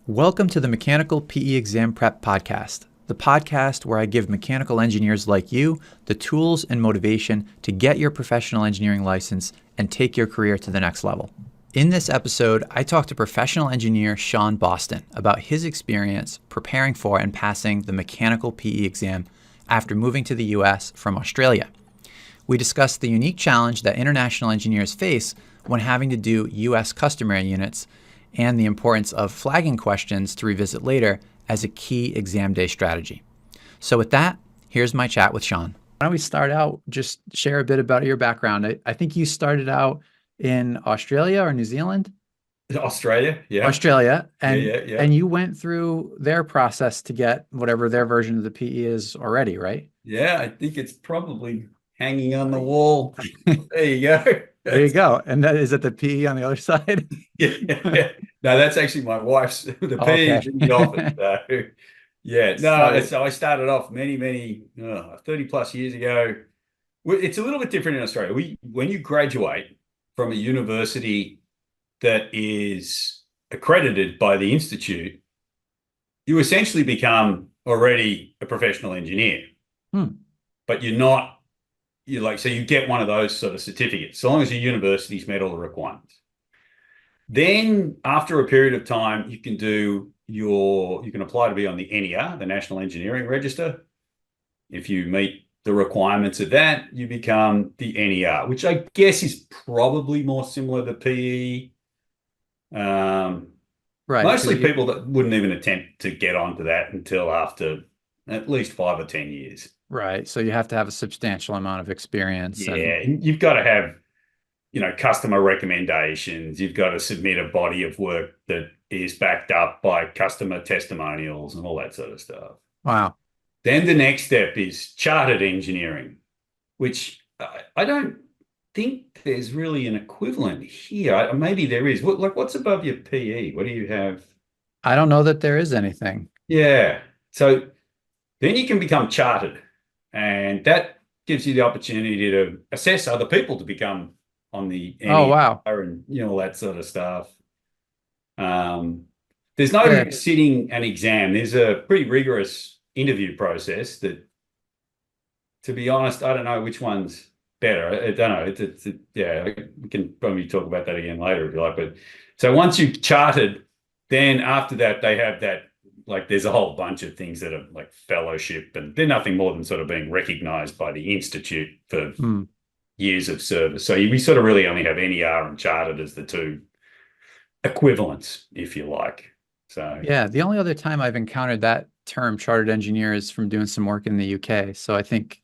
Welcome to the Mechanical PE Exam Prep Podcast, the podcast where I give mechanical engineers like you the tools and motivation to get your professional engineering license and take your career to the next level. In this episode, I talked to professional engineer Sean Boston about his experience preparing for and passing the mechanical PE exam after moving to the US from Australia. We discussed the unique challenge that international engineers face when having to do US Customary Units and the importance of flagging questions to revisit later as a key exam day strategy. So with that, here's my chat with Sean. Why don't we start out, just share a bit about your background. I think you started out in Australia or New Zealand? Australia, yeah. Australia, Yeah. and you went through their process to get whatever their version of the PE is already, right? Yeah, I think it's probably hanging on the wall. There you go. There you go. And that is it the PE on the other side? Yeah. No, that's actually my wife's, the PE Okay. is in the office. So, yeah, no, So, so I started off many, 30 plus years ago. It's a little bit different in Australia. When you graduate from a university that is accredited by the institute, you essentially become already a professional engineer, but so you get one of those sort of certificates, so long as your university's met all the requirements. Then after a period of time, you can apply to be on the NER, the National Engineering Register. If you meet the requirements of that, you become the NER, which I guess is probably more similar to PE. right. Mostly people that wouldn't even attempt to get onto that until after at least 5 or 10 years. Right. So you have to have a substantial amount of experience. Yeah, you've got to have, customer recommendations. You've got to submit a body of work that is backed up by customer testimonials and all that sort of stuff. Wow. Then the next step is chartered engineering, which I don't think there's really an equivalent here. Maybe there is. What's above your PE? What do you have? I don't know that there is anything. Yeah. So then you can become chartered, and that gives you the opportunity to assess other people to become on the Oh, wow. NER and all that sort of stuff. There's no Yeah. sitting an exam. There's a pretty rigorous interview process that, to be honest, I don't know which one's better. I don't know. Yeah, we can probably talk about that again later if you like. But so once you've chartered, then after that, they have that, like there's a whole bunch of things that are like fellowship, and they're nothing more than sort of being recognized by the institute for years of service. So we sort of really only have NER and chartered as the two equivalents, if you like. So Yeah, the only other time I've encountered that term chartered engineer is from doing some work in the UK. So I think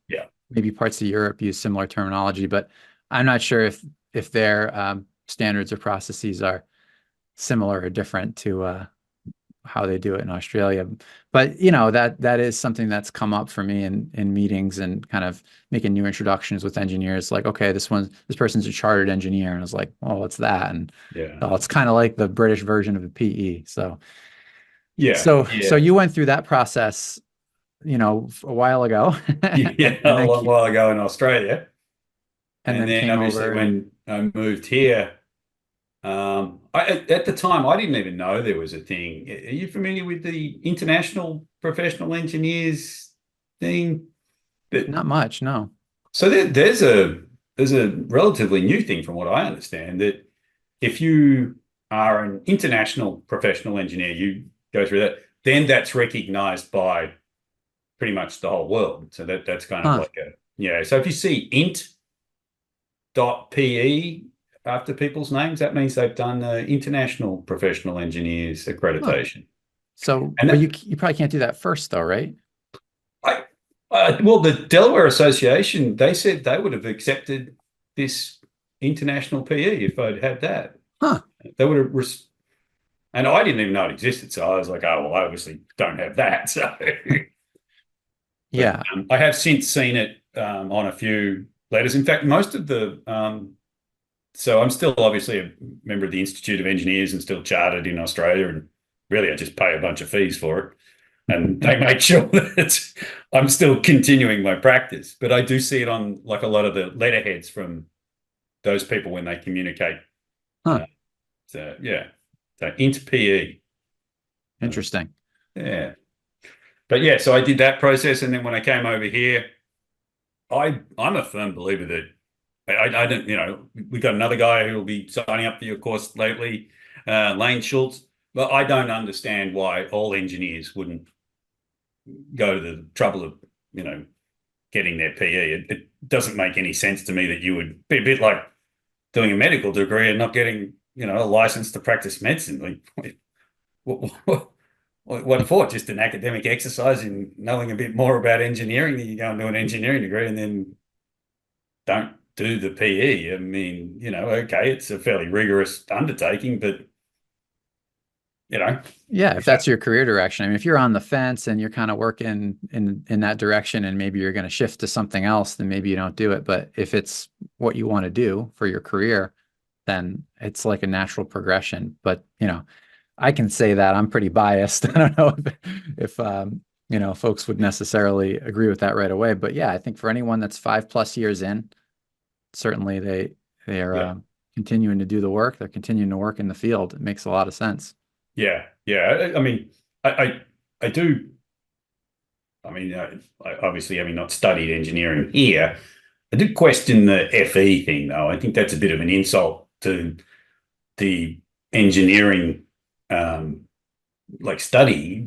maybe parts of Europe use similar terminology, but I'm not sure if their standards or processes are similar or different to how they do it in Australia. But that is something that's come up for me in meetings and kind of making new introductions with engineers. Like, okay, this person's a chartered engineer, and I was like, oh, what's that? And it's kind of like the British version of a PE. So so you went through that process, a while ago. a long while ago in Australia. And then came obviously over when I moved here, at the time, I didn't even know there was a thing. Are you familiar with the International Professional Engineers thing? Not much, no. So there's a relatively new thing, from what I understand, that if you are an international professional engineer, you go through that, then that's recognized by pretty much the whole world. So that's kind of like so if you see int.pe after people's names, that means they've done the International Professional Engineers accreditation. So, but you probably can't do that first, though, right? Well, the Delaware Association, they said they would have accepted this international PE if I'd had that. They would have, and I didn't even know it existed. So I was like, oh, well, I obviously don't have that. So yeah, I have since seen it on a few letters. In fact, most of the so I'm still obviously a member of the Institute of Engineers and still chartered in Australia. And really, I just pay a bunch of fees for it. And they make sure that I'm still continuing my practice. But I do see it on like a lot of the letterheads from those people when they communicate. So INT PE. Interesting. Yeah. But yeah, so I did that process. And then when I came over here, I'm a firm believer that I don't, we got another guy who will be signing up for your course lately, Lane Schultz. But I don't understand why all engineers wouldn't go to the trouble of, getting their PE. It doesn't make any sense to me that you would be a bit like doing a medical degree and not getting, a license to practice medicine. Like, what for? Just an academic exercise in knowing a bit more about engineering. That you go and do an engineering degree and then don't do the PE. I mean, okay, it's a fairly rigorous undertaking, but Yeah, if that's your career direction. I mean, if you're on the fence and you're kind of working in that direction and maybe you're going to shift to something else, then maybe you don't do it. But if it's what you want to do for your career, then it's like a natural progression. But, I can say that I'm pretty biased. I don't know if folks would necessarily agree with that right away. But yeah, I think for anyone that's 5+ years in, certainly they are yeah, continuing to do the work. They're continuing to work in the field. It makes a lot of sense. yeah, yeah. I mean, I do. I mean, obviously, having not studied engineering here, I do question the FE thing, though. I think that's a bit of an insult to the engineering, study,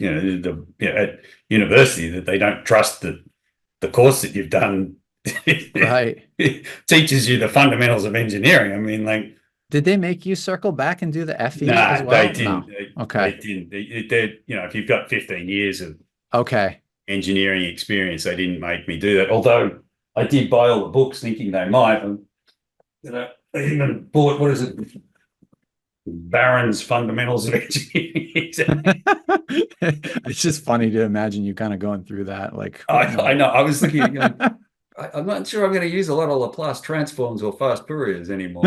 at university, that they don't trust the course that you've done. Right. Teaches you the fundamentals of engineering. I mean, like, Did they make you circle back and do the FE as no, they well? didn't. No. Okay. They didn't. If you've got 15 years of Okay. engineering experience, they didn't make me do that. Although I did buy all the books thinking they might. I even bought, what is it? Barron's Fundamentals of Engineering. It's just funny to imagine you kind of going through that. Like, I know. I was thinking, I'm not sure I'm going to use a lot of Laplace transforms or fast Fouriers anymore.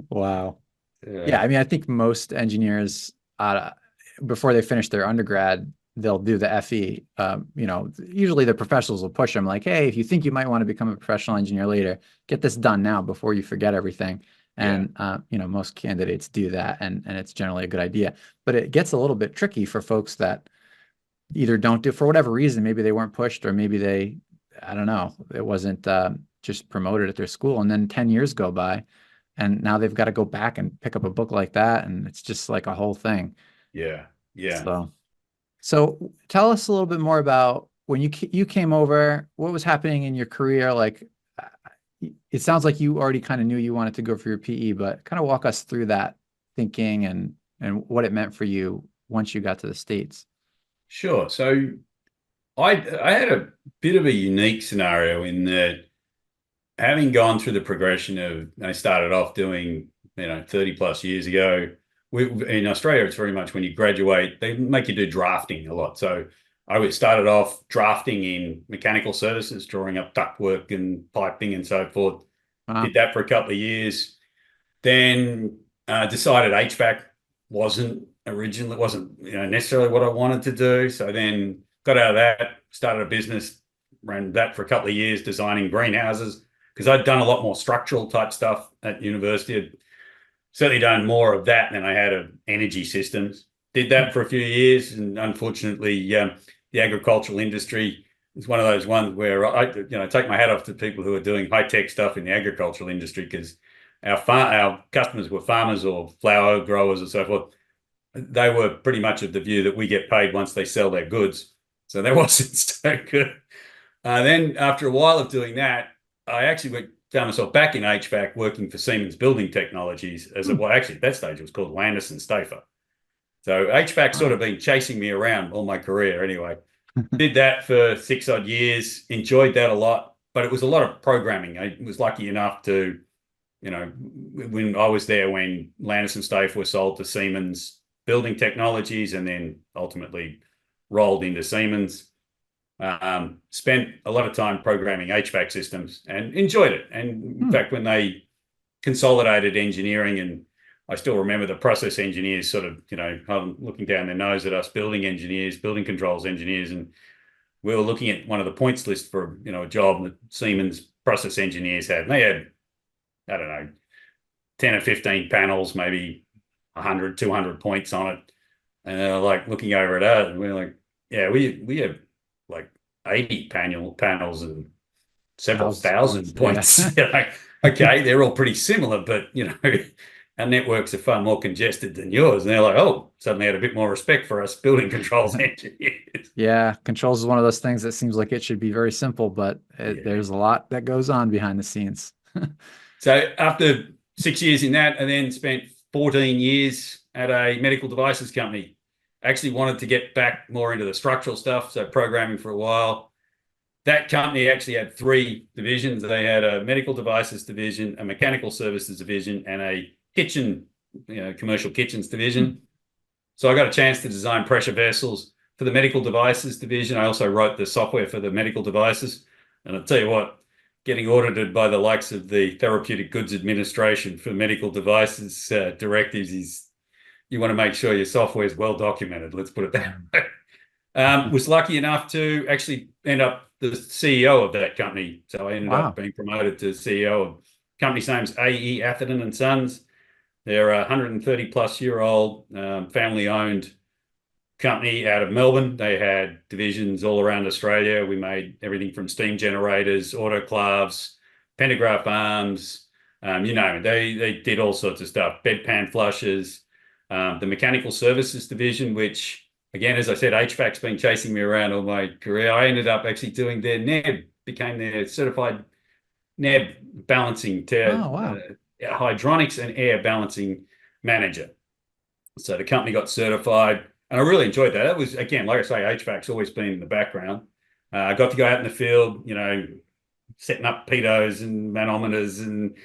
Wow. Yeah, Yeah. I mean, I think most engineers, before they finish their undergrad, they'll do the FE. Usually the professionals will push them like, hey, if you think you might want to become a professional engineer later, get this done now before you forget everything. Yeah. And most candidates do that, and it's generally a good idea. But it gets a little bit tricky for folks that either don't do, for whatever reason, maybe they weren't pushed, or maybe I don't know, it wasn't just promoted at their school, and then 10 years go by, and now they've got to go back and pick up a book like that, and it's just like a whole thing. Yeah. Yeah. So tell us a little bit more about when you came over, what was happening in your career? Like, it sounds like you already kind of knew you wanted to go for your PE, but kind of walk us through that thinking and what it meant for you once you got to the States. Sure. So I had a bit of a unique scenario in that, having gone through the progression of, I started off doing, 30+ years ago. In Australia, it's very much when you graduate, they make you do drafting a lot. So I started off drafting in mechanical services, drawing up ductwork and piping and so forth. Wow. Did that for a couple of years. Then decided HVAC wasn't necessarily what I wanted to do. So then got out of that, started a business, ran that for a couple of years, designing greenhouses, because I'd done a lot more structural type stuff at university. I'd certainly done more of that than I had of energy systems. Did that for a few years, and unfortunately, the agricultural industry is one of those ones where I take my hat off to people who are doing high tech stuff in the agricultural industry, because our customers were farmers or flower growers and so forth. They were pretty much of the view that we get paid once they sell their goods, so that wasn't so good. Then after a while of doing that, I actually found myself back in HVAC, working for Siemens Building Technologies actually at that stage it was called Landis and Stafer. So HVAC sort of been chasing me around all my career anyway. Did that for 6 odd years, enjoyed that a lot, but it was a lot of programming. I was lucky enough to, when I was there, when Landis and Stafer were sold to Siemens Building Technologies and then ultimately rolled into Siemens. Spent a lot of time programming HVAC systems and enjoyed it. And in fact, when they consolidated engineering, and I still remember the process engineers sort of, looking down their nose at us building engineers, building controls engineers, and we were looking at one of the points list for, a job that Siemens process engineers had. And they had, I don't know, 10 or 15 panels, maybe 100, 200 points on it. And they're like looking over at us, and we're like, yeah, we have like 80 panels and several Thousands of points. thousand Yeah. points. You're like, okay, they're all pretty similar, but our networks are far more congested than yours. And they're like, oh, suddenly had a bit more respect for us building controls engineers. Yeah, controls is one of those things that seems like it should be very simple, but Yeah. there's a lot that goes on behind the scenes. So after 6 years in that, and then spent 14 years at a medical devices company, actually wanted to get back more into the structural stuff, so programming for a while. That company actually had three divisions. They had a medical devices division, a mechanical services division, and a kitchen, commercial kitchens division. So I got a chance to design pressure vessels for the medical devices division. I also wrote the software for the medical devices. And I'll tell you what, getting audited by the likes of the Therapeutic Goods Administration for medical devices directives is, you want to make sure your software is well documented. Let's put it that way. Was lucky enough to actually end up the CEO of that company. So I ended up Wow. being promoted to CEO. Company's name's AE Atherton and Sons. They're a 130 plus year old family owned company out of Melbourne. They had divisions all around Australia. We made everything from steam generators, autoclaves, pantograph arms, they did all sorts of stuff, bedpan flushes. The mechanical services division, which again, as I said, HVAC's been chasing me around all my career. I ended up actually doing their NEB, became their certified NEB balancing, Oh, wow. hydronics and air balancing manager. So the company got certified, and I really enjoyed that. That was, again, like I say, HVAC's always been in the background. I got to go out in the field, setting up pitos and manometers and,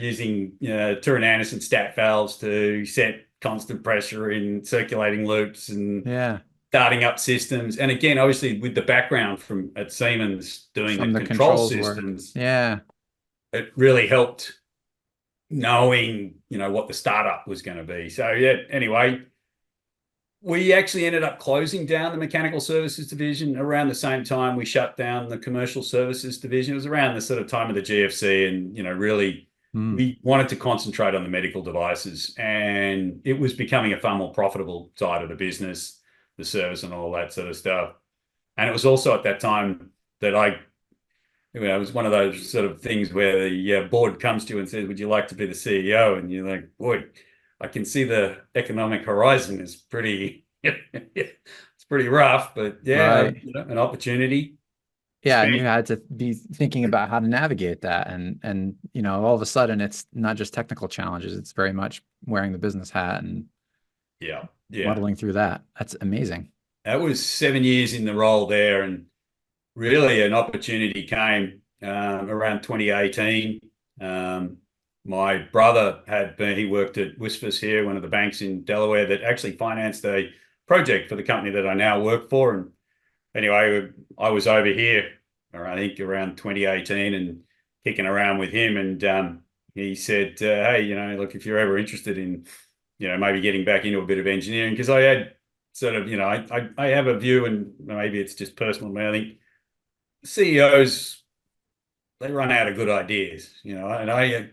using Turin Anderson stat valves to set constant pressure in circulating loops and Yeah. starting up systems. And again, obviously with the background from at Siemens doing the From the control controls work. systems, Yeah. it really helped knowing, what the startup was going to be. So yeah, anyway, we actually ended up closing down the mechanical services division around the same time we shut down the commercial services division. It was around the sort of time of the GFC, and really Mm. we wanted to concentrate on the medical devices, and it was becoming a far more profitable side of the business, the service and all that sort of stuff. And it was also at that time that it was one of those sort of things where the board comes to you and says, would you like to be the CEO? And you're like, boy, I can see the economic horizon is pretty, it's pretty rough, but yeah, Right. an opportunity. Yeah, and Spent, you had to be thinking about how to navigate that, and all of a sudden it's not just technical challenges, it's very much wearing the business hat and yeah, yeah. muddling through that. That's amazing. That was 7 years in the role there, and really an opportunity came around 2018. My brother he worked at Wisfus here, one of the banks in Delaware that actually financed a project for the company that I now work for. And anyway, I was over here, or I think around 2018, and kicking around with him. And he said, hey, look, if you're ever interested in, maybe getting back into a bit of engineering, because I had sort of, I have a view, and maybe it's just personal. I think CEOs, they run out of good ideas, and I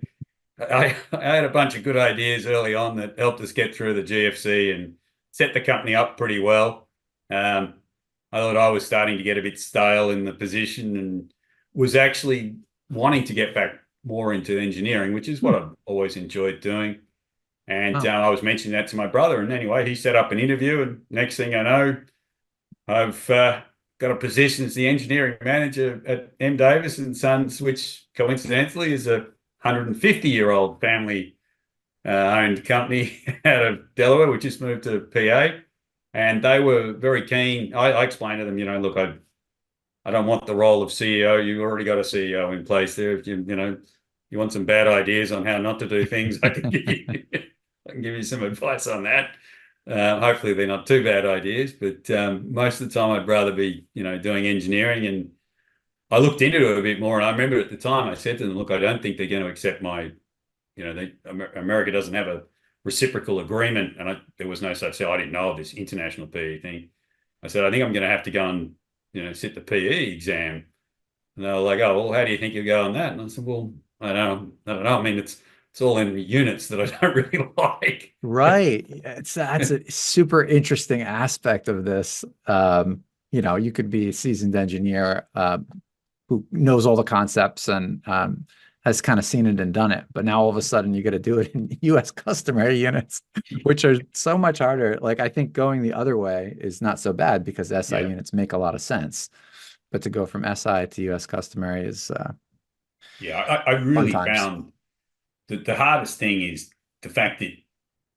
had a bunch of good ideas early on that helped us get through the GFC and set the company up pretty well. I thought I was starting to get a bit stale in the position, and was actually wanting to get back more into engineering, which is what Hmm. I've always enjoyed doing. And Wow. I was mentioning that to my brother, and anyway, he set up an interview, and next thing I know, I've got a position as the engineering manager at M. Davis and Sons, which coincidentally is a 150-year-old family owned company out of Delaware. We just moved to PA, and they were very keen. I explained to them, look, I don't want the role of CEO. You already got a CEO in place there. If you want some bad ideas on how not to do things, I can give you some advice on that. Hopefully they're not too bad ideas, but most of the time I'd rather be, doing engineering. And I looked into it a bit more, and I remember at the time I said to them, look, I don't think they're going to accept my, America doesn't have a reciprocal agreement, and there was no such thing. I didn't know of this international PE thing. I said, I think I'm going to have to go and, sit the PE exam. And they were like, oh, well, how do you think you'll go on that? And I said, well, I don't know. I mean, it's it's all in units that I don't really like. Right. That's a super interesting aspect of this. You could be a seasoned engineer who knows all the concepts and has kind of seen it and done it. But now all of a sudden you got to do it in US customary units, which are so much harder. Like I think going the other way is not so bad because SI Yeah, units make a lot of sense. But to go from SI to US customary is yeah. I fun really times. found that the hardest thing is the fact that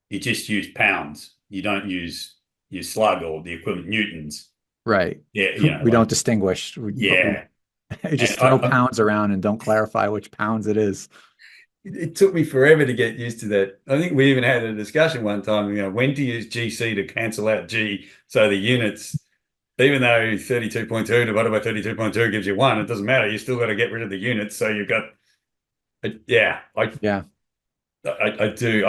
you just use pounds. You don't use your slug or the equivalent newtons. Right. Yeah, We don't like distinguish. We yeah. And just throw pounds around and don't clarify which pounds it is. it took me forever to get used to that. I think we even had a discussion one time, when to use GC to cancel out G. So the units, even though 32.2 divided by 32.2 gives you one, it doesn't matter. You still got to get rid of the units. So you've got, yeah, Yeah. I do.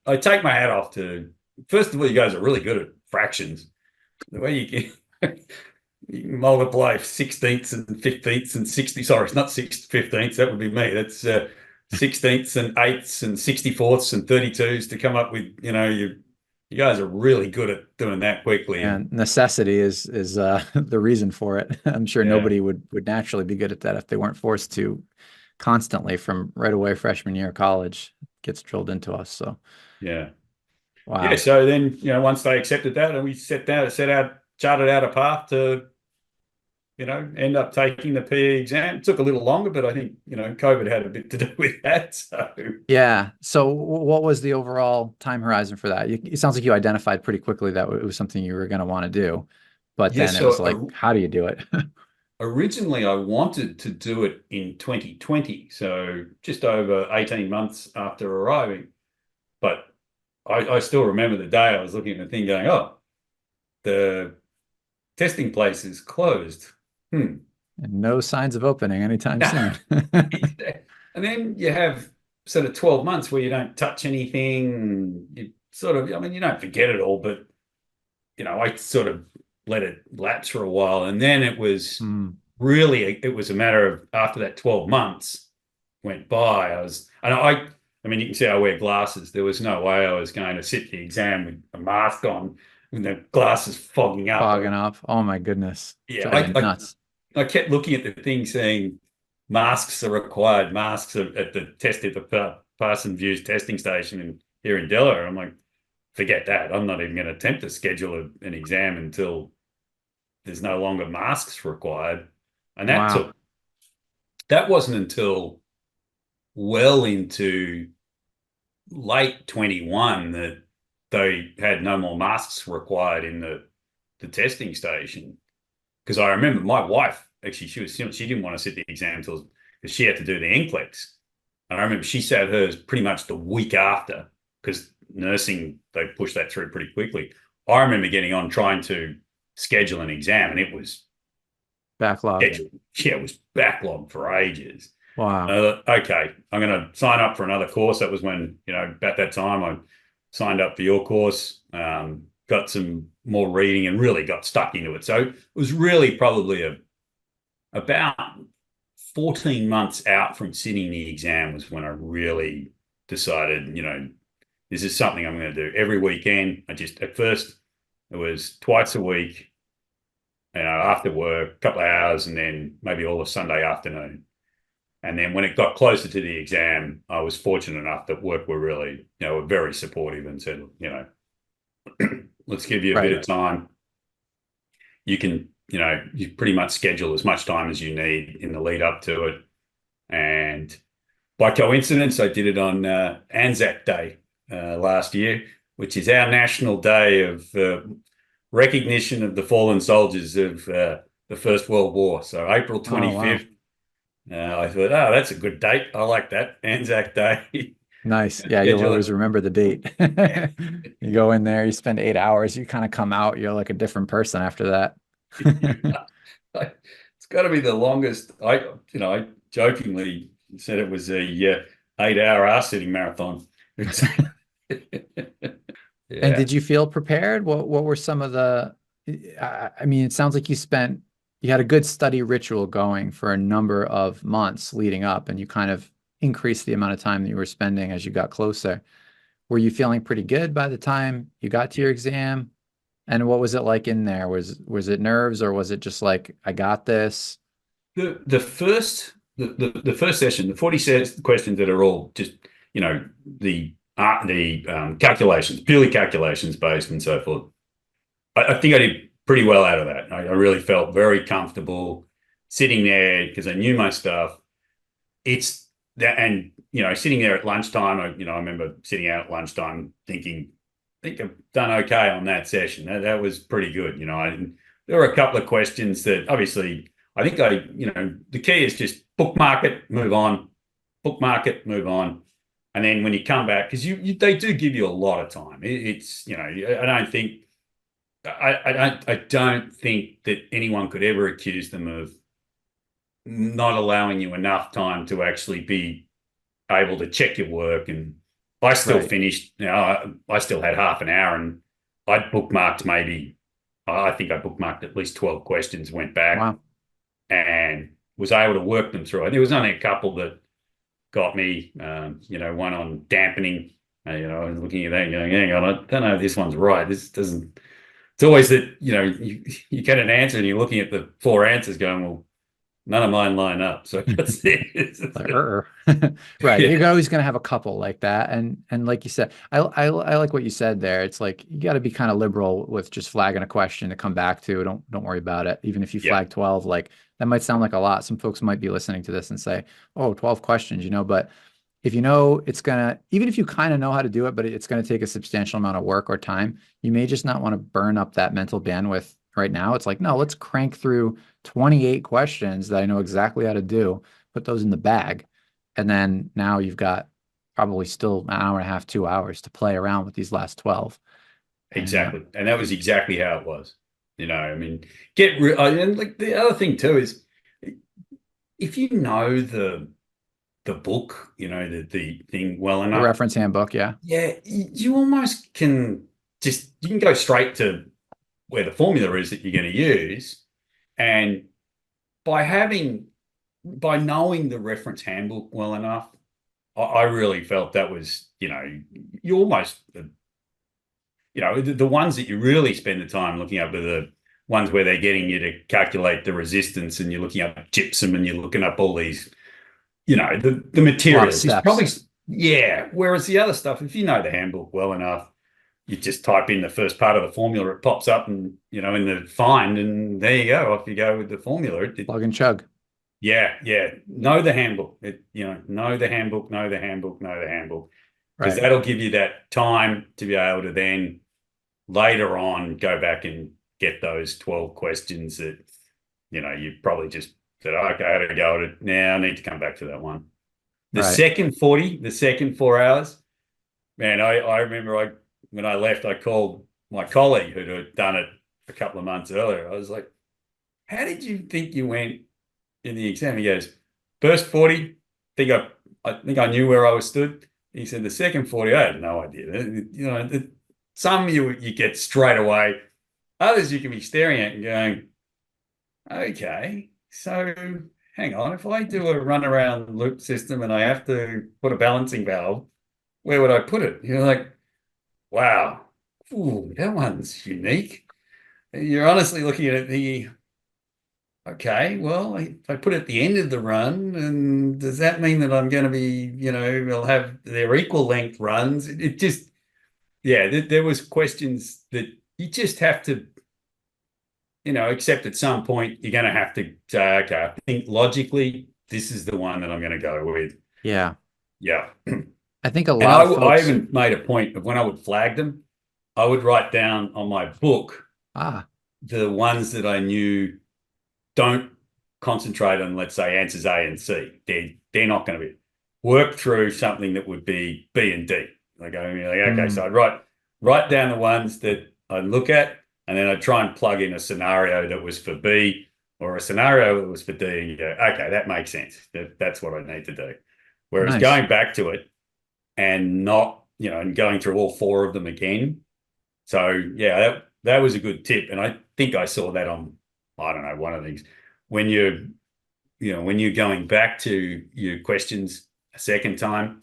I take my hat off to, first of all, you guys are really good at fractions. The way you can multiply 16ths and 15ths and 60, sorry, it's not 15ths, that would be me. That's 16ths and 8ths and 64ths and 32s to come up with, you guys are really good at doing that quickly. And And necessity is the reason for it. I'm sure yeah, nobody would naturally be good at that if they weren't forced to constantly from right away freshman year of college. It gets drilled into us. So yeah. Yeah. wow. So then, once they accepted that and we charted out a path to, end up taking the PE exam. It took a little longer, but I think, COVID had a bit to do with that. So Yeah. So what was the overall time horizon for that? It sounds like you identified pretty quickly that it was something you were going to want to do, but yeah, then it was so like, how do you do it? originally I wanted to do it in 2020, so just over 18 months after arriving. But I still remember the day I was looking at the thing going, oh, the testing place is closed. Hmm. And no signs of opening anytime soon. And then you have sort of 12 months where you don't touch anything. You sort of, I mean, you don't forget it all, but, I sort of let it lapse for a while. And then Hmm. it was a matter of after that 12 months went by, I mean, you can see I wear glasses. There was no way I was going to sit the exam with a mask on with the glasses fogging up. Fogging up. Oh my goodness. Yeah, Drive me nuts. I kept looking at the thing saying masks are required. Masks are at the Parson Views testing station here in Delaware. I'm like, forget that. I'm not even going to attempt to schedule an exam until there's no longer masks required. And Wow. that wasn't until well into late 21 that they had no more masks required in the testing station. Because I remember my wife, actually, she didn't want to sit the exam until because she had to do the NCLEX. And I remember she sat hers pretty much the week after because nursing, they pushed that through pretty quickly. I remember getting on trying to schedule an exam and it was Backlogged. scheduled. Yeah, it was backlogged for ages. Wow. Okay, I'm going to sign up for another course. That was when, at that time I signed up for your course, got some more reading and really got stuck into it. So it was really probably about 14 months out from sitting the exam was when I really decided, this is something I'm going to do every weekend. At first, it was twice a week, after work, a couple of hours, and then maybe all of Sunday afternoon. And then when it got closer to the exam, I was fortunate enough that work were really, were very supportive and said, let's give you a bit Right. of time. You can, you pretty much schedule as much time as you need in the lead up to it. And by coincidence, I did it on Anzac Day last year, which is our national day of recognition of the fallen soldiers of the First World War. So April Oh, wow. 25th. I thought, oh, that's a good date. I like that. Anzac Day. Nice. Yeah, you'll Schedule always remember the date. You go in there, you spend 8 hours, you kind of come out, you're like a different person after that. it. It's got to be the longest. I jokingly said it was a 8 hour ass sitting marathon. And Yeah. did you feel prepared? What were some of the, I mean, it sounds like you had a good study ritual going for a number of months leading up, and you kind of increase the amount of time that you were spending as you got closer. Were you feeling pretty good by the time you got to your exam? And what was it like in there? Was it nerves, or was it just like, I got this? The first session, the 40 questions that are all just, the calculations, purely calculations based and so forth. I think I did pretty well out of that. I really felt very comfortable sitting there because I knew my stuff. It's that, and sitting there at lunchtime, I remember sitting out at lunchtime thinking, I think I've done okay on that session. That was pretty good. There were a couple of questions that obviously I think the key is just bookmark it, move on, bookmark it, move on. And then when you come back, because they do give you a lot of time. I don't think that anyone could ever accuse them of not allowing you enough time to actually be able to check your work. And I still finished, I still had half an hour, and I'd bookmarked I think I bookmarked at least 12 questions, went back and was able to work them through. There was only a couple that got me, one on dampening. I was looking at that and going, hang on, I don't know if this one's right. This doesn't, it's always that, you get an answer and you're looking at the four answers going, well, none of mine line up. So that's it. Right. You're always going to have a couple like that. And like you said, I like what you said there. It's like, you got to be kind of liberal with just flagging a question to come back to. Don't worry about it. Even if you flag 12, like that might sound like a lot. Some folks might be listening to this and say, oh, 12 questions, but if it's even if you kind of know how to do it, but it's going to take a substantial amount of work or time, you may just not want to burn up that mental bandwidth right now. It's like, no, let's crank through 28 questions that I know exactly how to do, put those in the bag. And then now you've got probably still an hour and a half, 2 hours to play around with these last 12. Exactly. And that was exactly how it was. I mean, and like the other thing too is, if you know the book, the thing well enough. The reference handbook, yeah. Yeah, you almost you can go straight to where the formula is that you're going to use. And by knowing the reference handbook well enough, I really felt that was, you almost, the ones that you really spend the time looking up are the ones where they're getting you to calculate the resistance, and you're looking up gypsum, and you're looking up all these, the materials. It's probably, whereas the other stuff, if you know the handbook well enough, you just type in the first part of the formula, it pops up, and in the find, and there you go, off you go with the formula. Plug and chug. Yeah. Know the handbook. Know the handbook, because that'll give you that time to be able to then later on go back and get those 12 questions that you probably just said, okay, I had to go at it. Now I need to come back to that one. The second 4 hours, man, I remember when I left, I called my colleague who had done it a couple of months earlier. I was like, how did you think you went in the exam? He goes, first 40, I think I knew where I was stood. He said, the second 40, I had no idea. Some you get straight away. Others you can be staring at and going, okay, so hang on, if I do a runaround loop system and I have to put a balancing valve, where would I put it? You're like, wow, ooh, that one's unique. You're honestly looking at it, okay, well, if I put it at the end of the run, and does that mean that I'm going to be, we'll have their equal length runs? It just, there was questions that you just have to, accept at some point you're going to have to say, okay, I think logically this is the one that I'm going to go with. Yeah. Yeah. I think a lot of folks... I even made a point of when I would flag them, I would write down on my book the ones that I knew don't concentrate on, let's say, answers A and C. They're not going to be. Work through something that would be B and D. Okay, so I'd write down the ones that I'd look at, and then I'd try and plug in a scenario that was for B or a scenario that was for D, and you go, okay, that makes sense. That's what I need to do. Whereas going back to it and not, and going through all four of them again. So yeah, that was a good tip. And I think I saw that on, I don't know, one of the things when you're going back to your questions, a second time.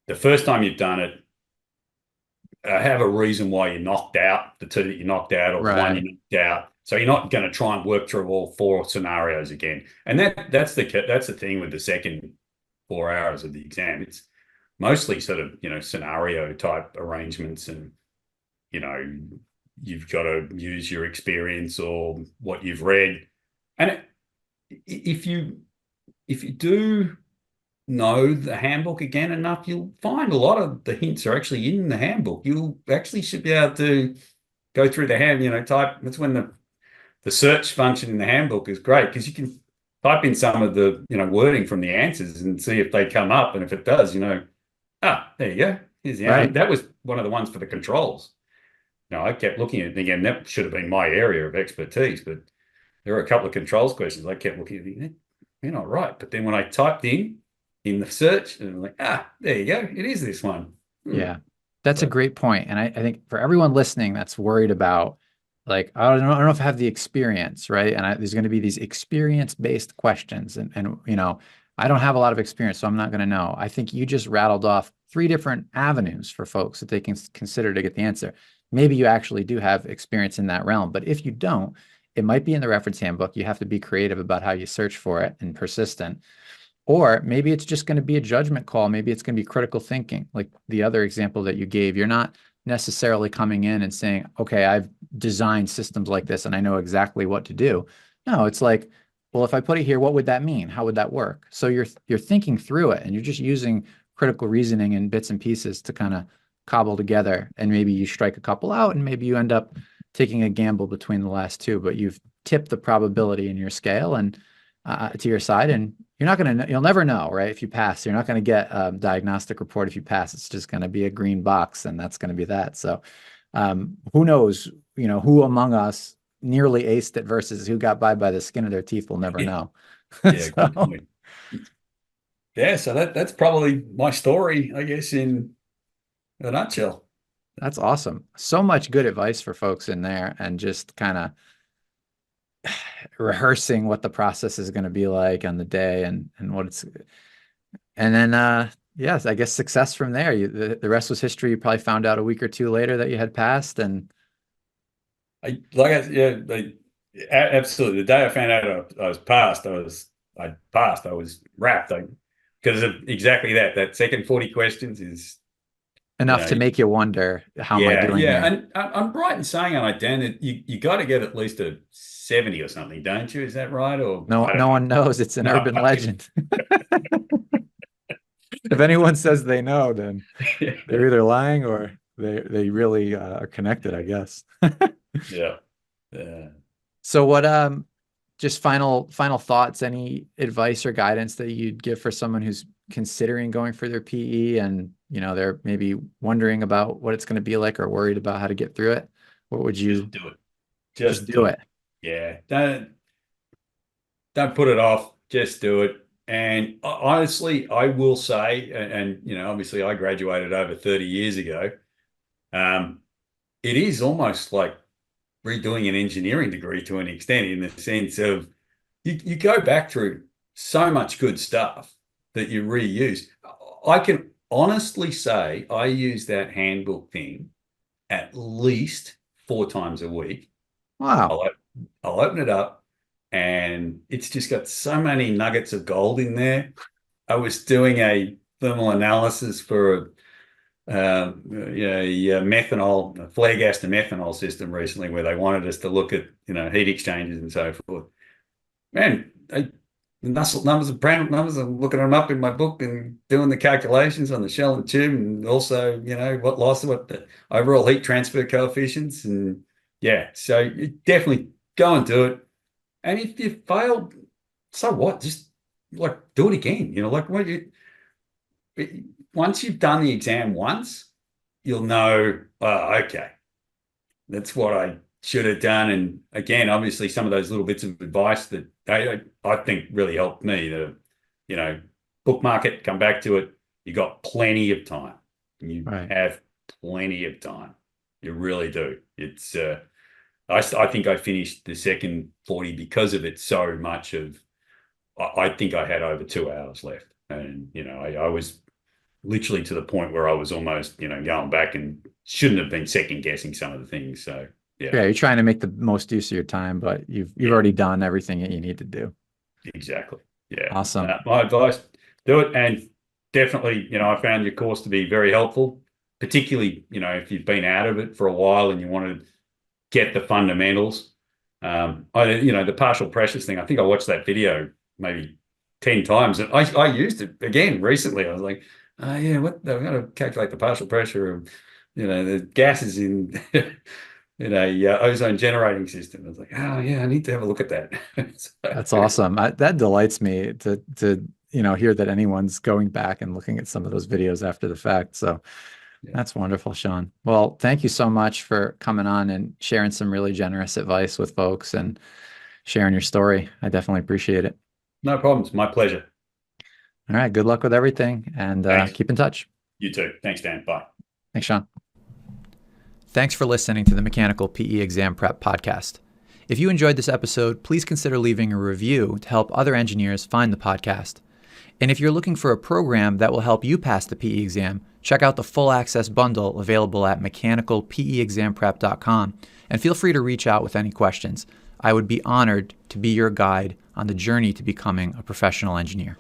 The first time you've done it, have a reason why you're knocked out, the two that you knocked out, or the one you Right. knocked out. So you're not going to try and work through all four scenarios again. And that's the thing with the second 4 hours of the exam. It's mostly sort of, scenario type arrangements, and, you've got to use your experience or what you've read. And if you do know the handbook again enough, you'll find a lot of the hints are actually in the handbook. You actually should be able to go through the type. That's when the search function in the handbook is great, because you can type in some of the, wording from the answers and see if they come up. And if it does, there you go. Here's the answer. Right. That was one of the ones for the controls. I kept looking at it thinking that should have been my area of expertise, but there were a couple of controls questions I kept looking at thinking, you're not right. But then when I typed in the search, and I'm like, there you go. It is this one. Yeah, that's a So, great point. And I think for everyone listening that's worried about, like, I don't know if I have the experience, right? And there's going to be these experience-based questions. And I don't have a lot of experience, so I'm not going to know. I think you just rattled off 3 different avenues for folks that they can consider to get the answer. Maybe you actually do have experience in that realm, but if you don't, it might be in the reference handbook. You have to be creative about how you search for it and persistent. Or maybe it's just going to be a judgment call. Maybe it's going to be critical thinking. Like the other example that you gave, you're not necessarily coming in and saying, okay, I've designed systems like this and I know exactly what to do. No, it's like, well, if I put it here, what would that mean? How would that work? So you're thinking through it, and you're just using critical reasoning and bits and pieces to kind of cobble together. And maybe you strike a couple out, and maybe you end up taking a gamble between the last two, but you've tipped the probability in your scale and to your side, and you'll never know, right? If you pass, you're not going to get a diagnostic report. If you pass, it's just going to be a green box, and that's going to be that. So who knows, who among us nearly aced it versus who got by the skin of their teeth. We'll never know. yeah, good So point. Yeah, so that's probably my story, I guess, in a nutshell. that's awesome. So much good advice for folks in there, and just kind of rehearsing what the process is going to be like on the day, and what it's, and then yes, I guess success from there. The rest was history. You probably found out a week or two later that you had passed. And Absolutely. The day I found out I was passed, I was wrapped. Because of exactly that. That second 40 questions is, you enough know, to make you wonder, how am I yeah, doing yeah. here? And I'm right in saying, on it, Dan, that you got to get at least a 70 or something, don't you? Is that right? Or No, I don't no one knows. It's an know. urban legend. If anyone says they know, then they're either lying or they really are connected, I guess. Yeah. Yeah. So what just final thoughts, any advice or guidance that you'd give for someone who's considering going for their PE, and they're maybe wondering about what it's going to be like or worried about how to get through it? What would Just you do it. just Just do do it. it? Yeah. Don't put it off. Just do it. And honestly, I will say, obviously I graduated over 30 years ago. Um, it is almost like redoing an engineering degree to an extent, in the sense of you go back through so much good stuff that you reuse. I can honestly say I use that handbook thing at least 4 times a week. Wow. I'll, I'll open it up, and it's just got so many nuggets of gold in there. I was doing a thermal analysis for a methanol, a flare gas to methanol system recently, where they wanted us to look at, heat exchangers and so forth. Man, the numbers of brown numbers, I'm looking them up in my book and doing the calculations on the shell and tube, and also, what the overall heat transfer coefficients. And yeah, so you definitely go and do it. And if you failed, so what? Just like do it again. Once you've done the exam once, you'll know, oh, okay, that's what I should have done. And again, obviously, some of those little bits of advice that I think really helped me to, bookmark it, come back to it. You got plenty of time. You Right. have plenty of time. You really do. It's, I think I finished the second 40 because of it so much of, I think I had over 2 hours left. And, I was literally to the point where I was almost, going back and shouldn't have been second guessing some of the things. So, yeah. Yeah, you're trying to make the most use of your time, but you've Yeah, already done everything that you need to do. exactly. Yeah. Awesome. My advice, do it. And definitely, I found your course to be very helpful, particularly, if you've been out of it for a while and you want to get the fundamentals. The partial pressures thing, I think I watched that video maybe 10 times, and I used it again recently. I was like, oh yeah, what I'm going to calculate the partial pressure of, the gases in in a ozone generating system. I was like, oh yeah, I need to have a look at that. That's awesome. That delights me to hear that anyone's going back and looking at some of those videos after the fact. So Yeah, that's wonderful, Sean. Well, thank you so much for coming on and sharing some really generous advice with folks and sharing your story. I definitely appreciate it. no problems. My pleasure. All right. Good luck with everything and Thanks. keep in touch. You too. Thanks, Dan. Bye. Thanks, Sean. Thanks for listening to the Mechanical PE Exam Prep Podcast. If you enjoyed this episode, please consider leaving a review to help other engineers find the podcast. And if you're looking for a program that will help you pass the PE exam, check out the full access bundle available at mechanicalpeexamprep.com and feel free to reach out with any questions. I would be honored to be your guide on the journey to becoming a professional engineer.